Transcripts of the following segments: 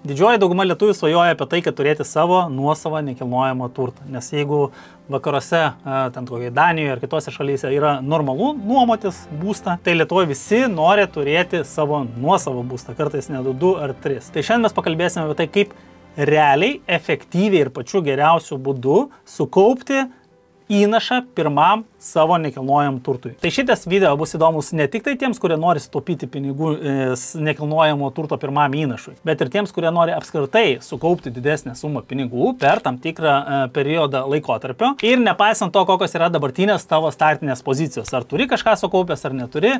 Didžioji dauguma lietuvių svajoja apie tai, kad turėti savo nuosavą nekilnojamą turtą. Nes jeigu vakaruose, ten kokiai Danijoje ar kitose šalyse yra normalu nuomotis būstą, tai Lietuvoje visi nori turėti savo nuosavą būstą, kartais net 2 ar 3. Tai šiandien mes pakalbėsime apie tai, kaip realiai, efektyviai ir pačiu geriausiu būdu sukaupti įnašą pirmam savo nekilnojam turtui. Tai šitas video bus įdomus ne tik tai tiems, kurie nori sutaupyti pinigų nekilnojamo turto pirmam įnašui, bet ir tiems, kurie nori apskritai sukaupti didesnę sumą pinigų per tam tikrą periodą laikotarpio. Ir nepaisant to, kokios yra dabartinės tavo startinės pozicijos, ar turi kažką sukaupęs ar neturi,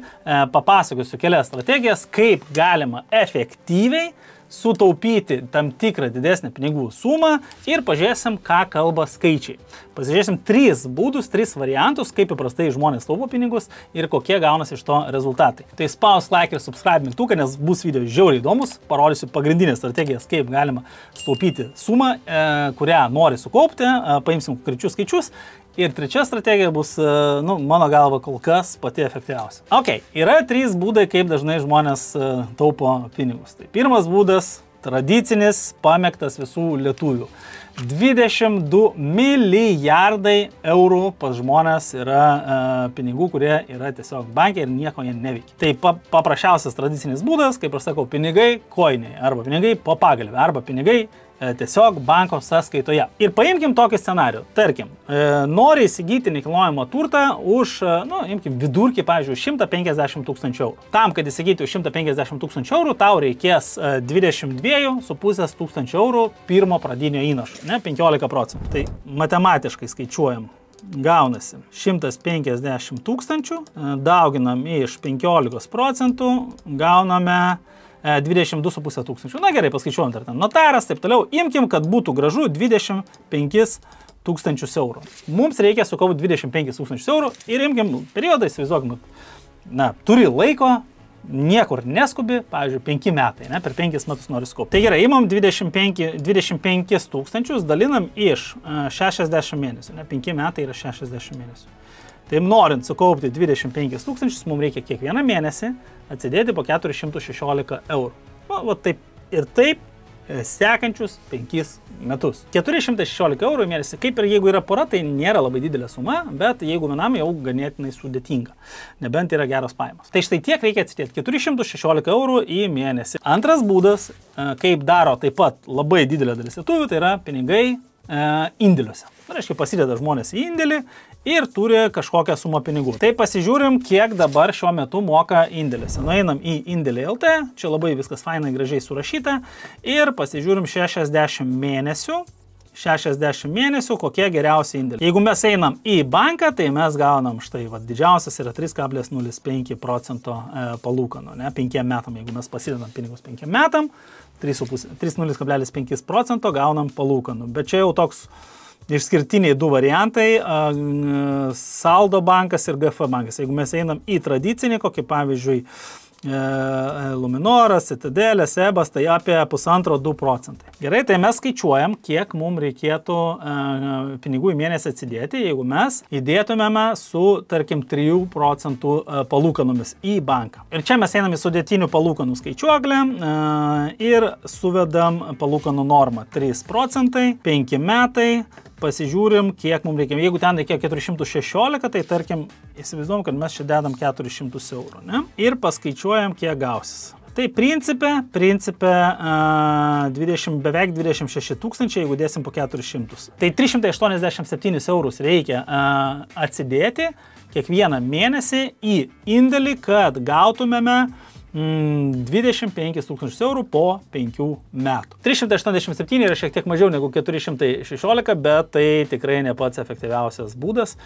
papasakosiu kelias strategijas, kaip galima efektyviai sutaupyti tam tikrą didesnę pinigų sumą ir pažiūrėsim, ką kalba skaičiai. Pasižiūrėsim 3 būdus, 3 variantus, kaip įprastai žmonės taupo pinigus ir kokie gaunasi iš to rezultatai. Tai spausk like ir subscribe mygtuką, nes bus video žiauriai įdomus, parodysiu pagrindinės strategijas, kaip galima sutaupyti sumą, kurią nori sukaupti, paimsim konkrečius skaičius. Ir trečia strategija bus, mano galva, kol kas pati efektyviausia. Yra 3 būdai, kaip dažnai žmonės taupo pinigus. Tai pirmas būdas, tradicinis, pamėgtas visų lietuvių. 22 milijardai eurų pas žmonės yra pinigų, kurie yra tiesiog banke ir nieko jie neveikia. Tai paprasčiausias tradicinis būdas, kaip aš sakau, pinigai koiniai, arba pinigai po pagalvę, arba pinigai tiesiog banko sąskaitoje. Ir paimkim tokį scenarijų. Tarkim, nori įsigyti nekilnojamą turtą už, imkim vidurkį, pavyzdžiui, 150 000 eurų. Tam, kad įsigyti už 150 000 eurų, tau reikės 22,5 tūkstančių eurų pirmo pradinio įnašo, 15%. Tai matematiškai skaičiuojam. Gaunasi 150 000, dauginam iš 15%, gauname 22,5 tūkstančių. Na gerai, paskaičiuojant, ar ten notaras, taip toliau. Imkim, kad būtų gražu 25 000 eurų. Mums reikia sukaupti 25 000 eurų ir imkim periodą, įsivaizduokim, turi laiko, niekur neskubi, pavyzdžiui, 5 metai, per 5 metus nori sukaupti. Tai gerai, imam 25 000, dalinam iš 60 mėnesių, 5 metai yra 60 mėnesių. Tai norint sukaupti 25 000, mums reikia kiekvieną mėnesį atsidėti po 416 eurų. Va taip ir taip sekančius 5 metus. 416 eurų į mėnesį, kaip ir jeigu yra pora, tai nėra labai didelė suma, bet jeigu vienam jau ganėtinai sudėtinga, nebent yra geros pajamos. Tai štai tiek reikia atsidėti, 416 eurų į mėnesį. Antras būdas, kaip daro taip pat labai didelė dalis lietuvių, tai yra pinigai indėliuose. Tai reiškia, pasideda žmonės į indėlį ir turi kažkokią sumą pinigų. Tai pasižiūrim, kiek dabar šiuo metu moka indėliuose. Nueinam į indėlį LT, čia labai viskas fainai gražiai surašyta ir pasižiūrim 60 mėnesių, kokie geriausi indėliai. Jeigu mes einam į banką, tai mes gaunam štai, didžiausias yra 3,05% palūkanų, 5 metam, jeigu mes pasidedam pinigus 5 metam, 3,05% gaunam palūkanų. Bet čia jau toks išskirtiniai 2 variantai, saldo bankas ir GF bankas. Jeigu mes einam į tradicinį, kokį pavyzdžiui Luminoras, Citadelė, Sebas, tai apie 1,5–2%. Gerai, tai mes skaičiuojam, kiek mums reikėtų pinigų į mėnesį atsidėti, jeigu mes įdėtumėme su, tarkim, 3% palūkanomis į banką. Ir čia mes einam į sudėtinių palūkanų skaičiuoklę ir suvedam palūkanų normą 3%, 5 metai. Pasižiūrim, kiek mums reikia. Jeigu ten reikėjo 416, tai tarkim, įsivaizduom, kad mes čia dedam 400 eurų, ir paskaičiuojam, kiek gausis. Tai principe beveik 26 000, jeigu dėsim po 400. Tai 387 eurus reikia atsidėti kiekvieną mėnesį į indėlį, kad gautumėme 25 000 eurų po 5 metų. 387 yra šiek tiek mažiau negu 416, bet tai tikrai ne pats efektyviausias būdas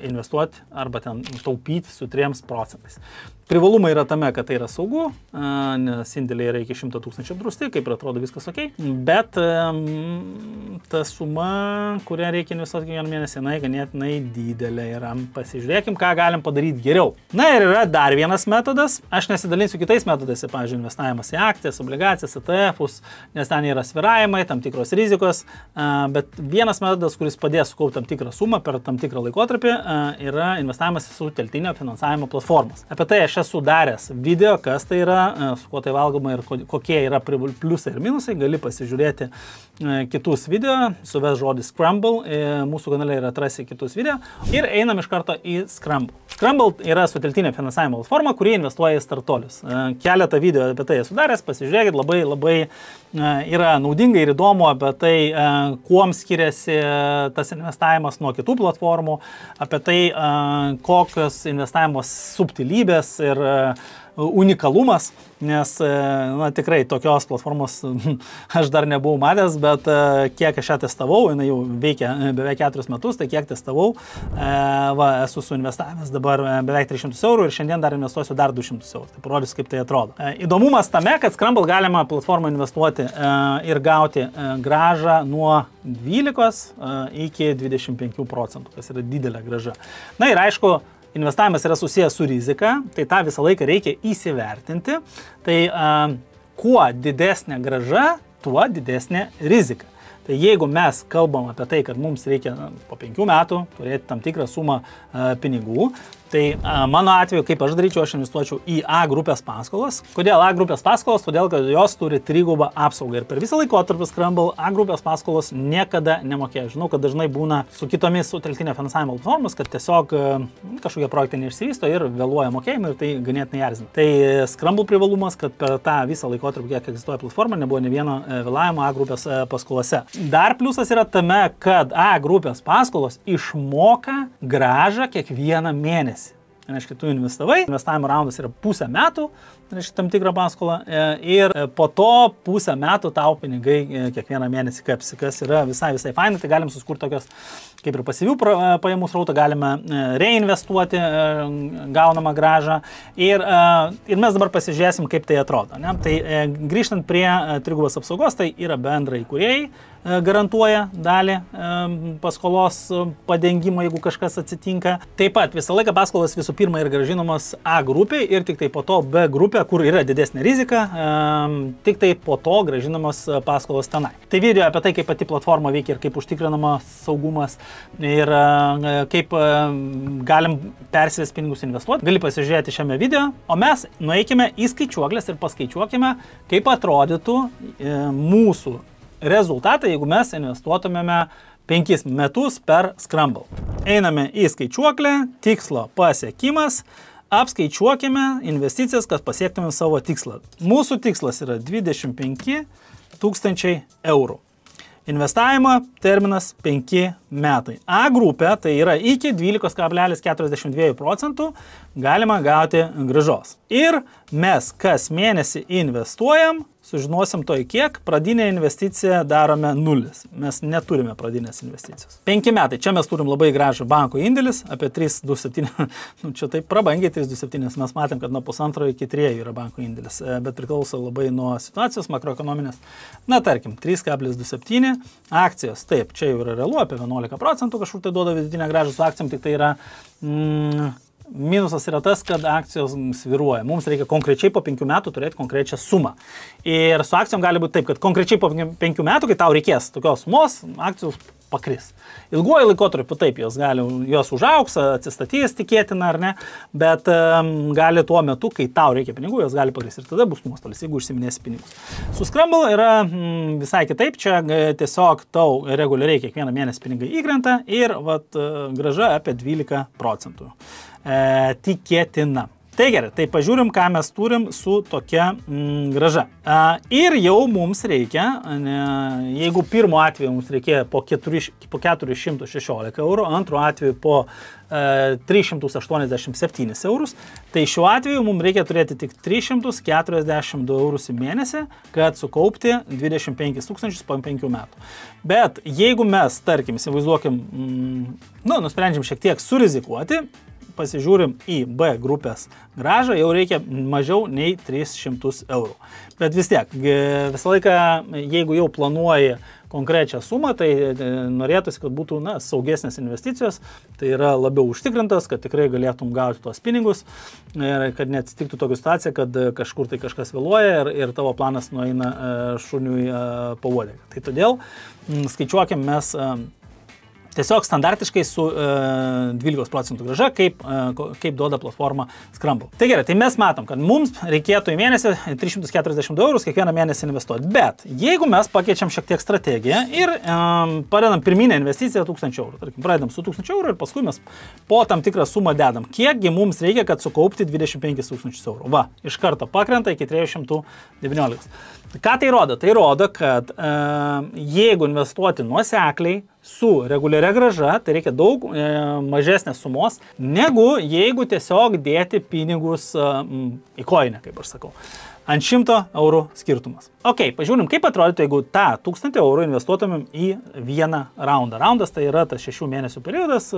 investuoti arba ten taupyti su 3%. Privalumai yra tame, kad tai yra saugu, nes indėliai yra iki 100 000 apdrausti, kaip ir atrodo viskas ok, bet ta suma, kurią reikia investuoti kiekvieną mėnesį, ganėtinai didelė yra. Pasižiūrėkim, ką galim padaryti geriau. Na ir yra dar vienas metodas. Aš nesidalinsiu kitais metodais, pavyzdžiui, investavimas į akcijas, obligacijas, ETF-us, nes ten yra svyravimai, tam tikros rizikos, bet vienas metodas, kuris padės sukaupti tam tikrą sumą per tam tikrą laikotarpį, yra investavimas į sutelktinio finansavimo platformas. Apie tai aš esu daręs video, kas tai yra, su kuo tai valgoma ir kokie yra pliusai ir minusai, gali pasižiūrėti kitus video, suves žodį Scramble, mūsų kanale yra atrasi kitus video ir einam iš karto į Scramble. Scramble yra sutelktinė finansavimo platforma, kurie investuoja į startuolius. Keletą video apie tai esu daręs, pasižiūrėkit, labai yra naudinga ir įdomu apie tai, kuom skiriasi tas investavimas nuo kitų platformų, apie tai, kokios investavimo subtilybės ir unikalumas, nes tikrai tokios platformos aš dar nebuvau matęs, bet kiek aš ją testavau, jinai jau veikia beveik 4 metus, tai kiek testavau, esu suinvestavęs dabar beveik 300 eurų ir šiandien dar investuosiu dar 200 eurų. Tai parodysiu, kaip tai atrodo. Įdomumas tame, kad Scramble galima platformą investuoti ir gauti grąžą nuo 12 iki 25%, kas yra didelė grąža. Na ir aišku, investavimas yra susijęs su rizika, tai tą visą laiką reikia įsivertinti. Tai kuo didesnė grąža, tuo didesnė rizika. Tai jeigu mes kalbam apie tai, kad mums reikia po 5 metų turėti tam tikrą sumą pinigų, tai mano atveju, kaip aš daryčiau, aš investuočiau į A grupės paskolas. Kodėl A grupės paskolas? Todėl, kad jos turi 3 apsaugą. Ir per visą laikotarpį Scramble A grupės paskolos niekada nemokėjo. Žinau, kad dažnai būna su kitomis sutelktinio finansavimo platformomis, kad tiesiog kažkokie projektai neišsivysto ir vėluoja mokėjimai ir tai ganėtinai erzina. Tai Scramble privalumas, kad per tą visą laikotarpį, kiek egzistuoja platforma, nebuvo ne vieno vėlavimo A grupės paskolose. Dar pliusas yra tame, kad A grupės paskolos išmoka grąžą kiekvieną mėnesį. Reiškia, tu investavai, investavimo raundas yra pusę metų, reiškia, tam tikrą paskolą ir po to pusę metų tau pinigai kiekvieną mėnesį kapsi, kas yra visai fainai, tai galim susikurti tokios kaip ir pasyvių pajamų srautą, galime reinvestuoti gaunamą grąžą ir mes dabar pasižiūrėsim, kaip tai atrodo. Ne? Tai grįžtant prie 3 apsaugos, tai yra bendra įkūrėjai, garantuoja dalį paskolos padengimo, jeigu kažkas atsitinka. Taip pat visą laiką paskolas visų pirma yra grąžinamos A grupiai ir tik tai po to B grupė, kur yra didesnė rizika, tik tai po to grąžinamos paskolos tenai. Tai video apie tai, kaip pati platforma veikia ir kaip užtikrinamas saugumas ir kaip galim persivesti pinigus investuoti, gali pasižiūrėti šiame video, o mes nueikime į skaičiuoklės ir paskaičiuokime, kaip atrodytų mūsų rezultatą, jeigu mes investuotumėme 5 metus per Scramble. Einame į skaičiuoklę, tikslo pasiekimas, apskaičiuokime investicijas, kad pasiektume savo tikslą. Mūsų tikslas yra 25 000 eurų. Investavimo terminas 5 metai. A grupė, tai yra iki 12,42% galima gauti grąžos. Ir mes kas mėnesį investuojam, sužinosim to į kiek, pradinę investiciją darome 0. Mes neturime pradinės investicijos. 5 metai. Čia mes turim labai gražų banko indėlis, apie 3,27. Čia taip prabangiai 3,27. Mes matėm, kad nuo 1,5 iki 3 yra banko indėlis, bet priklauso labai nuo situacijos makroekonominės. Na, tarkim, 3,27. Akcijos. Taip, čia jau yra realu, apie 11% kažkur tai duoda vidutinę grąžą su akcijom, tik tai yra... Minusas yra tas, kad akcijos sviruoja. Mums reikia konkrečiai po 5 metų turėti konkrečią sumą. Ir su akcijom gali būti taip, kad konkrečiai po 5 metų, kai tau reikės tokios sumos, akcijos pakris. Ilguoju laikotarpiu taip, jos užaugs, atsistatys tikėtina ar ne, bet gali tuo metu, kai tau reikia pinigų, jos gali pakris ir tada bus nuostolis, jeigu užsiminėsi pinigus. Su Scramble yra visai kitaip, čia tiesiog tau reguliariai kiekvieną mėnesį pinigai įkrenta ir grąža apie 12%. Tikėtina. Tai gerai, tai pažiūrim, ką mes turim su tokia grąža. Ir jau mums reikia, jeigu pirmo atveju mums reikėjo po 416 eurų, antro atveju po 387 eurus, tai šiuo atveju mums reikia turėti tik 342 eurus į mėnesį, kad sukaupti 25 000 po 5 metų. Bet jeigu mes, tarkim, įsivaizduokim, nusprendžiam šiek tiek surizikuoti, pasižiūrim į B grupės grąžą, jau reikia mažiau nei 300 eurų. Bet vis tiek, visą laiką, jeigu jau planuoji konkrečią sumą, tai norėtųsi, kad būtų saugesnės investicijos, tai yra labiau užtikrintas, kad tikrai galėtum gauti tuos pinigus ir kad neatsitiktų tokia situacija, kad kažkur tai kažkas vėluoja ir tavo planas nueina šuniui po uodegą. Tai todėl skaičiuokim mes Tiesiog standartiškai su 12% grąža, kaip duoda platforma Scramble. Tai gerai, tai mes matom, kad mums reikėtų į mėnesį 342 eurus kiekvieną mėnesį investuoti. Bet jeigu mes pakeičiam šiek tiek strategiją ir padedam pirminę investiciją 1000 eurų, tarkim, pradedam su 1000 eurų ir paskui mes po tam tikrą sumą dedam, kiekgi mums reikia, kad sukaupti 25 000 eurų. Va, iš karto pakrenta iki 319. Ką tai rodo? Tai rodo, kad jeigu investuoti nuosekliai su reguliaria grąža, tai reikia daug mažesnės sumos, negu jeigu tiesiog dėti pinigus į koinę, kaip aš sakau. Ant 100 eurų skirtumas. Ok, pažiūrim, kaip atrodytų, jeigu tą 1000 eurų investuotumėm į vieną raundą. Raundas tai yra tas 6 mėnesių periodas,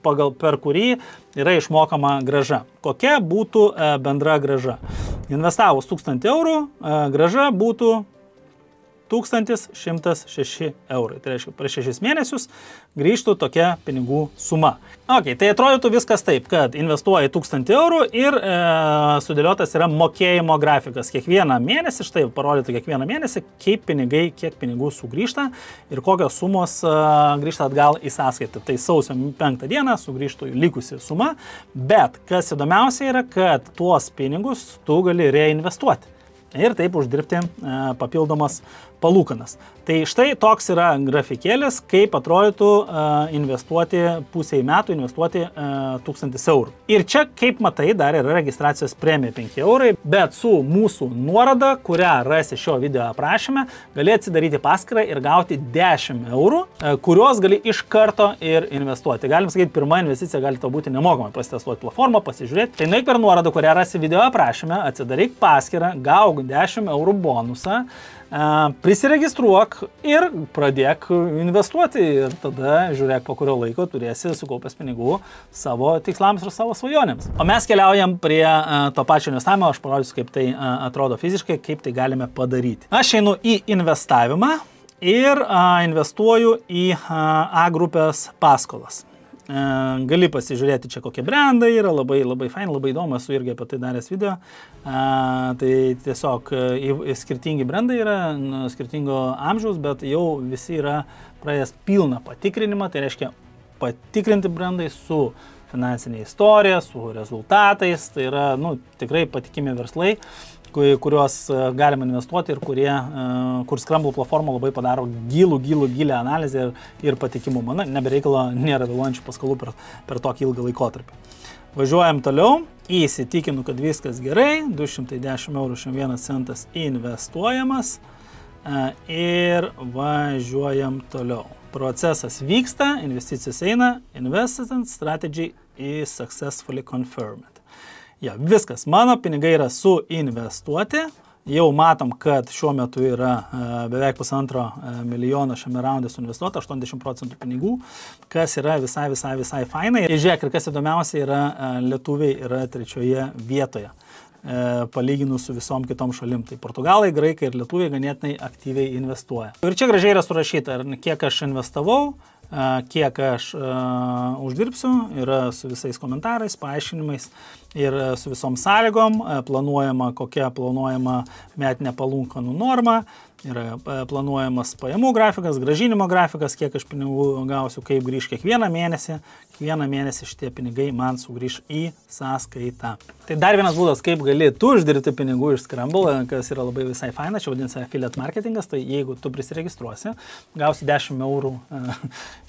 per kurį yra išmokama grąža. Kokia būtų bendra grąža? Investavus 1000 eurų, grąža būtų 1106 eurai. Tai reiškia, prieš 6 mėnesius grįžtų tokia pinigų suma. Ok, tai atrodytų viskas taip, kad investuoji 1000 eurų ir sudėliotas yra mokėjimo grafikas. Kiekvieną mėnesį, štai parodytų kiekvieną mėnesį, kiek pinigų sugrįžta ir kokios sumos grįžta atgal į sąskaitą. Tai sausio 5 dieną sugrįžtų likusi suma, bet kas įdomiausia yra, kad tuos pinigus tu gali reinvestuoti ir taip uždirbti papildomas palūkanas. Tai štai toks yra grafikėlis, kaip atrodytų investuoti pusei metų, investuoti 1000 eurų. Ir čia, kaip matai, dar yra registracijos premija 5 eurai, bet su mūsų nuoroda, kurią rasi šio video aprašyme, gali atsidaryti paskyrą ir gauti 10 eurų, kuriuos gali iš karto ir investuoti. Galim sakyti, pirma investicija gali to būti nemokama, pasitestuoti platformą, pasižiūrėti. Tai nueik per nuorodą, kurią rasi video aprašyme, atsidaryk paskyrą, gauk 10 eurų bonusą, prisiregistruok ir pradėk investuoti ir tada žiūrėk, po kurio laiko turėsi sukaupęs pinigų savo tikslams ir savo svajonėms. O mes keliaujam prie to pačio investavimo, aš parodysiu, kaip tai atrodo fiziškai, kaip tai galime padaryti. Aš einu į investavimą ir investuoju į A grupės paskolas. Gali pasižiūrėti čia kokie brandai yra, labai fain, labai įdomu, esu irgi apie tai daręs video. Tai tiesiog skirtingi brandai yra, skirtingo amžiaus, bet jau visi yra praėjęs pilną patikrinimą, tai reiškia patikrinti brandai su finansinė istorija, su rezultatais, tai yra tikrai patikimi verslai, kuriuos galima investuoti ir kur Scramble platforma labai padaro gilę analizę ir patikimumą. Nebereikalo nėra vėluojančių paskolų per tokį ilgą laikotarpį. Važiuojam toliau, įsitikinu, kad viskas gerai, 210 eurų 1 centas investuojamas ir važiuojam toliau. Procesas vyksta, investicijos eina, investment strategy is successfully confirmed. Ja, viskas, mano pinigai yra suinvestuoti, jau matom, kad šiuo metu yra beveik 1,5 milijono šiame raunde suinvestuota, 80% pinigų, kas yra visai fainai. Ir žiūrėk, ir kas įdomiausia yra, lietuviai yra 3 vietoje, palyginus su visom kitom šalim. Tai portugalai, graikai ir lietuviai ganėtinai aktyviai investuoja. Ir čia gražiai yra surašyta, kiek aš investavau, kiek aš uždirbsiu, yra su visais komentarais, paaiškinimais ir su visom sąlygom, kokia planuojama metinė palūkanų norma, yra planuojamas pajamų grafikas, grąžinimo grafikas, kiek aš pinigų gausiu, kaip grįž kiekvieną mėnesį šitie pinigai man sugrįž į sąskaitą. Tai dar vienas būdas, kaip gali tu uždirbti pinigų iš Scramble, kas yra labai visai faina, čia vadinasi affiliate marketingas, tai jeigu tu prisiregistruosi, gausi 10 eurų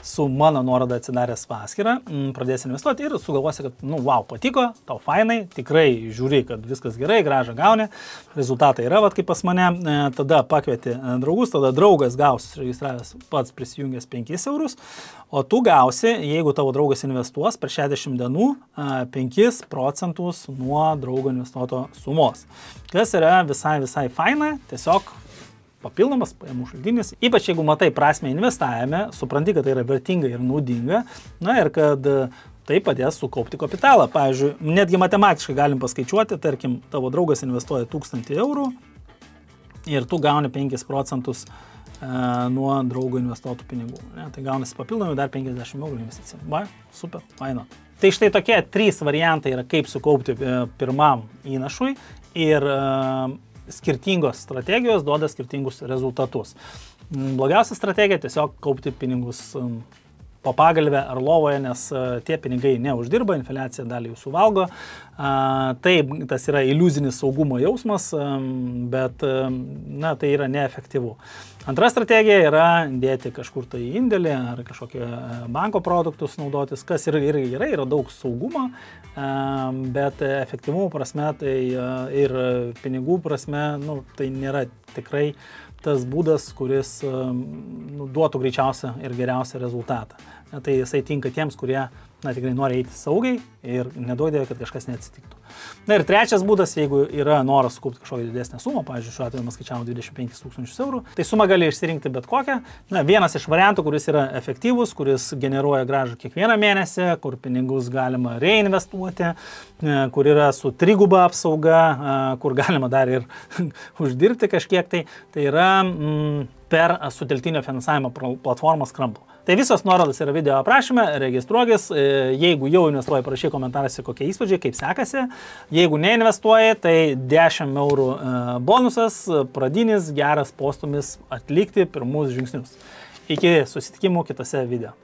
su mano nuoroda atsidaręs paskyrą, pradėsi investuoti ir sugalvosi, kad, wow, patiko, tau fainai, tikrai žiūri, kad viskas gerai, grąžą gauni, rezultatai yra, kaip pas mane, tada pakvieti draugus, tada draugas gaus registravęs pats prisijungęs 5 eurus, o tu gausi, jeigu tavo draugas investuos per 60 dienų 5% nuo draugo investuoto sumos. Kas yra visai faina, tiesiog papildomas pajamų šaltinis. Ypač jeigu matai prasmę investavime, supranti, kad tai yra vertinga ir naudinga, ir kad tai padės sukaupti kapitalą. Pavyzdžiui, netgi matematiškai galim paskaičiuoti, tarkim, tavo draugas investuoja 1000 eurų ir tu gauni 5% nuo draugo investuotų pinigų. Tai gaunasi papildomai dar 50 eurų investicija. Va, super, faina. Tai štai tokie 3 variantai yra, kaip sukaupti pirmam įnašui ir skirtingos strategijos duoda skirtingus rezultatus. Blogiausia strategija tiesiog kaupti pinigus po pagalbę ar lovoje, nes tie pinigai neuždirba, infliacija dalį jų suvalgo. Taip, tas yra iliuzinis saugumo jausmas, bet tai yra neefektyvu. Antra strategija yra dėti kažkur tai indėlį ar kažkokią banko produktus naudotis, kas irgi yra daug saugumo, bet efektyvumo prasme tai ir pinigų prasme tai nėra tikrai tas būdas, kuris duotų greičiausią ir geriausią rezultatą. Tai jisai tinka tiems, kurie tikrai nori eiti saugiai ir neduodė, kad kažkas neatsitiktų. Ir trečias būdas, jeigu yra noras sukaupti kažkokią didesnę sumą, pavyzdžiui, šiuo atveju mes skaičiavome 25 000 eurų, tai sumą gali išsirinkti bet kokią. Vienas iš variantų, kuris yra efektyvus, kuris generuoja grąžą kiekvieną mėnesį, kur pinigus galima reinvestuoti, kur yra su triguba apsauga, kur galima dar ir uždirbti kažkiek, tai yra per sutelktinio finansavimo platformą Scramble. Tai visos nuorodos yra video aprašyme, registruokis, jeigu jau investuoji, parašyk komentaruose, kokie įspūdžiai, kaip sekasi, jeigu neinvestuoji, tai 10 eurų bonusas, pradinis geras postumis atlikti pirmus žingsnius. Iki susitikimų kitose video.